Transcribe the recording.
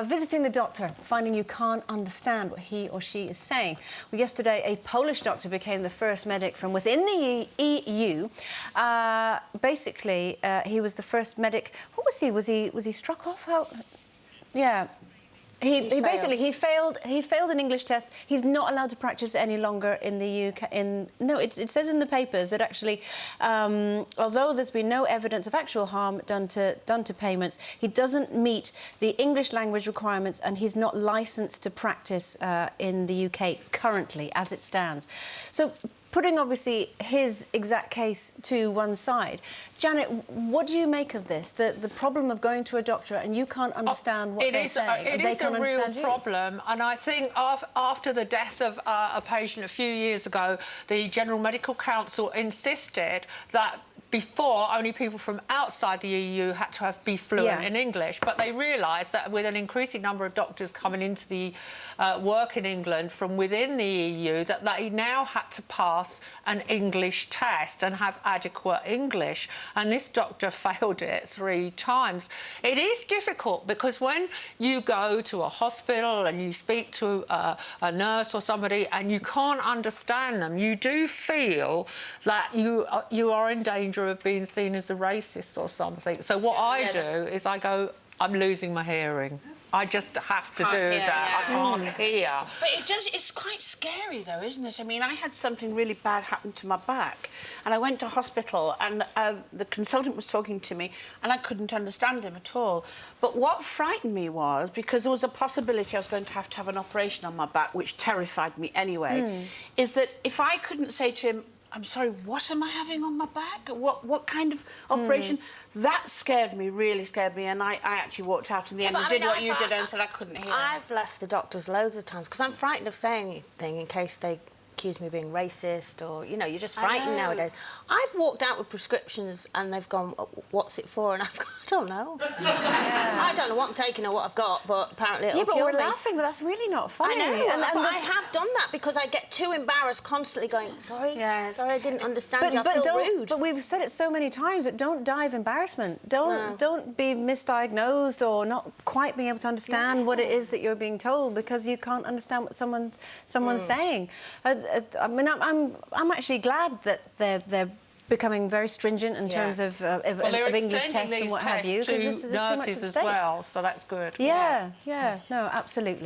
Visiting the doctor, finding you can't understand what he or she is saying. Well, yesterday, a Polish doctor became the first medic from within the EU. Basically, he was the first medic. What was he? Was he struck off? How? Yeah. He failed an English test. He's not allowed to practice any longer in the UK. It says in the papers that actually, although there's been no evidence of actual harm done to payments, he doesn't meet the English language requirements, and he's not licensed to practice in the UK currently, as it stands. So, putting obviously his exact case to one side, Janet, what do you make of this? The problem of going to a doctor and you can't understand what they're saying. It is a real problem, and I think after the death of a patient a few years ago, the General Medical Council insisted that before, only people from outside the EU had to be fluent in English, but they realised that with an increasing number of doctors coming into the work in England from within the EU, that they now had to pass an English test and have adequate English, and this doctor failed it 3 times. It is difficult because when you go to a hospital and you speak to a nurse or somebody and you can't understand them, you do feel that you are in danger of being seen as a racist or something. So what I do is I go, I'm losing my hearing. I just have to do that. I can't hear. But it's quite scary, though, isn't it? I mean, I had something really bad happen to my back, and I went to hospital, and the consultant was talking to me, and I couldn't understand him at all. But what frightened me was, because there was a possibility I was going to have an operation on my back, which terrified me anyway, is that if I couldn't say to him, I'm sorry, what am I having on my back? What kind of operation? That scared me, really scared me, and I actually walked out in the end and did what you did and said I couldn't hear. I've left the doctors loads of times because I'm frightened of saying anything in case they accuse me of being racist, or, you know, you're just frightened nowadays. I've walked out with prescriptions and they've gone, what's it for? And I've gone, I don't know. I don't know what I'm taking or what I've got, but apparently it'll kill me. Yeah, but we're laughing, but that's really not funny. I know, but I have done that because I get too embarrassed constantly going, sorry, sorry, I didn't understand you, I feel rude. But we've said it so many times, that don't die of embarrassment. Don't be misdiagnosed or not quite being able to understand what it is that you're being told because you can't understand what someone's saying. I mean, I'm actually glad that they're becoming very stringent in terms of English tests and what have you, because there's too much at stake. As well, so that's good. Yeah, no, absolutely.